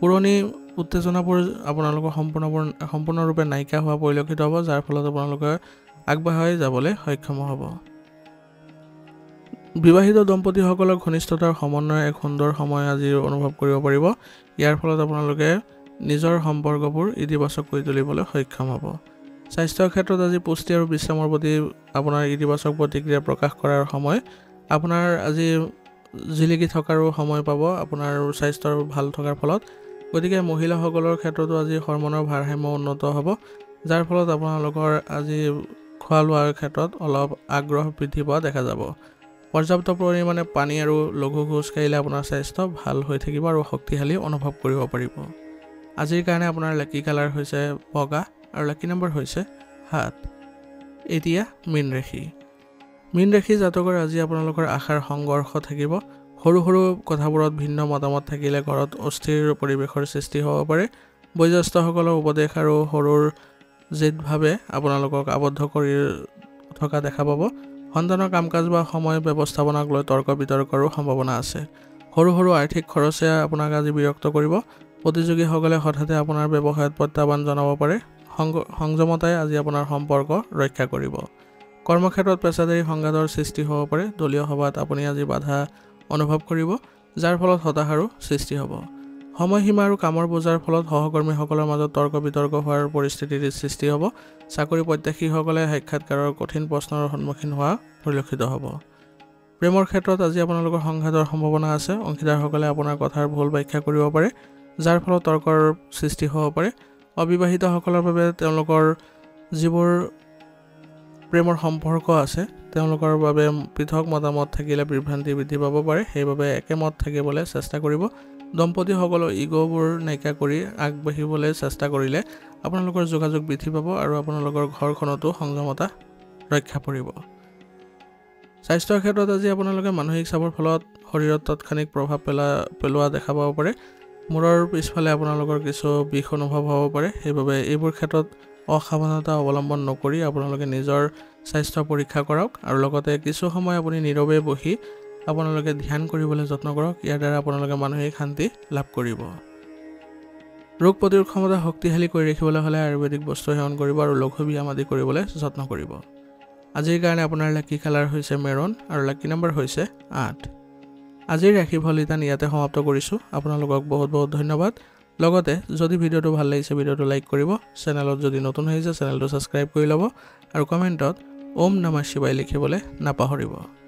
পুৰণি উত্তেজনাবোৰ আপোনালোকৰ সম্পূৰ্ণৰূপে নাইকিয়া হোৱা পৰিলক্ষিত হ'ব যাৰ ফলত আপোনালোকে আগবাঢ়ি যাবলৈ সক্ষম হ'ব বিবাহিত দম্পতীসকলৰ ঘনিষ্ঠতাৰ সমন্বয়ে এক সুন্দৰ সময় আজি অনুভৱ কৰিব পাৰিব ইয়াৰ ফলত আপোনালোকে নিজৰ সম্পৰ্কবোৰ ইতিবাচক কৰি তুলিবলৈ সক্ষম হ'ব স্বাস্থ্যৰ ক্ষেত্ৰত আজি পুষ্টি আৰু বিশ্ৰামৰ প্ৰতি আপোনাৰ ইতিবাচক প্ৰতিক্ৰিয়া প্ৰকাশ কৰাৰ সময় আপোনাৰ আজি জিলিকি থকাৰো সময় পাব আপোনাৰ স্বাস্থ্যৰ ভাল থকাৰ ফলত গতিকে মহিলাসকলৰ ক্ষেত্ৰতো আজি হৰমনৰ ভাৰসাম্য উন্নত হ'ব যাৰ ফলত আপোনালোকৰ আজি খোৱা লোৱাৰ ক্ষেত্ৰত অলপ আগ্ৰহ বৃদ্ধি পোৱা দেখা যাব পৰ্যাপ্ত পৰিমাণে পানী আৰু লঘু খোজ কাঢ়িলে আপোনাৰ স্বাস্থ্য ভাল হৈ থাকিব আৰু শক্তিশালী অনুভৱ কৰিব পাৰিব আজিৰ কাৰণে আপোনাৰ লাকি কালাৰ হৈছে বগা আৰু লাকি নম্বৰ হৈছে 7 এতিয়া মীন ৰাশি জাতকৰ আজি আপোনালোকৰ আশাৰ সংঘৰ্ষ থাকিব সৰু সৰু কথাবোৰত ভিন্ন মতামত থাকিলে ঘৰত অস্থিৰ পৰিৱেশৰ সৃষ্টি হ'ব পাৰে বয়োজ্যেষ্ঠসকলৰ উপদেশ আৰু সৰুৰ জেদভাৱে আপোনালোকক আবদ্ধ কৰি থকা দেখা পাব সন্তানৰ কাম-কাজ বা সময় ব্যৱস্থাপনাক লৈ তৰ্ক বিতৰ্কৰো সম্ভাৱনা আছে সৰু সৰু আৰ্থিক খৰচে আপোনাক আজি বিৰক্ত কৰিব প্ৰতিযোগীসকলে হঠাতে আপোনাৰ ব্যৱসায়ত প্ৰত্যাহ্বান জনাব পাৰে সংযমতাই আজি আপোনাৰ সম্পৰ্ক ৰক্ষা কৰিব কৰ্মক্ষেত্ৰত পেছাদাৰী সংঘাতৰ সৃষ্টি হ'ব পাৰে দলীয় সভাত আপুনি আজি বাধা অনুভৱ কৰিব যাৰ ফলত হতাশাৰো সৃষ্টি হ'ব সময়সীমা আৰু কামৰ বোজাৰ ফলত সহকৰ্মীসকলৰ মাজত তৰ্ক বিতৰ্ক হোৱাৰ পৰিস্থিতিৰ সৃষ্টি হ'ব চাকৰি প্ৰত্যাশীসকলে সাক্ষাৎকাৰৰ কঠিন প্ৰশ্নৰ সন্মুখীন হোৱা পৰিলক্ষিত হ'ব প্ৰেমৰ ক্ষেত্ৰত আজি আপোনালোকৰ সংঘাতৰ সম্ভাৱনা আছে অংশীদাৰসকলে আপোনাৰ কথাৰ ভুল ব্যাখ্যা কৰিব পাৰে যাৰ ফলত তৰ্কৰ সৃষ্টি হ'ব পাৰে অবিবাহিতসকলৰ বাবে তেওঁলোকৰ যিবোৰ প্ৰেমৰ সম্পৰ্ক আছে তেওঁলোকৰ বাবে পৃথক মতামত থাকিলে বিভ্ৰান্তি বৃদ্ধি পাব পাৰে সেইবাবে একেমত থাকিবলৈ চেষ্টা কৰিব দম্পতীসকলৰ ইগ'বোৰ নাইকিয়া কৰি আগবাঢ়িবলৈ চেষ্টা কৰিলে আপোনালোকৰ যোগাযোগ বৃদ্ধি পাব আৰু আপোনালোকৰ ঘৰখনতো সংযমতা ৰক্ষা পৰিব স্বাস্থ্যৰ ক্ষেত্ৰত আজি আপোনালোকে মানসিক চাপৰ ফলত শৰীৰত তাৎক্ষণিক প্ৰভাৱ পেলোৱা দেখা পাব পাৰে মূৰৰ পিছফালে আপোনালোকৰ কিছু বিষ অনুভৱ হ'ব পাৰে সেইবাবে এইবোৰ ক্ষেত্ৰত অসাৱধানতা অৱলম্বন নকৰি আপোনালোকে নিজৰ স্বাস্থ্য পৰীক্ষা কৰক আৰু লগতে কিছু সময় আপুনি নীৰৱে বহি আপোনালোকে ধ্যান কৰিবলৈ যত্ন কৰক ইয়াৰ দ্বাৰা আপোনালোকে মানসিক শান্তি লাভ কৰিব ৰোগ প্ৰতিৰোধ ক্ষমতা শক্তিশালী কৰি ৰাখিবলৈ হ'লে আয়ুৰ্বেদিক বস্তু সেৱন কৰিব আৰু লঘু ব্যায়াম আদি কৰিবলৈ যত্ন কৰিব আজিৰ কাৰণে আপোনাৰ লাকি কালাৰ হৈছে মেৰুন আৰু লাকি নম্বৰ হৈছে 8 আজিৰ ৰাশিফল ইয়াতে সমাপ্ত কৰিছোঁ আপোনালোকক বহুত বহুত ধন্যবাদ লগতে যদি ভিডিঅ'টো ভাল লাগিছে ভিডিঅ'টো লাইক কৰিব চেনেলত যদি নতুন হৈছে চেনেলটো ছাবস্ক্ৰাইব কৰি ল'ব আৰু কমেণ্টত ওম নমঃ শিৱায় লিখিবলৈ নাপাহৰিব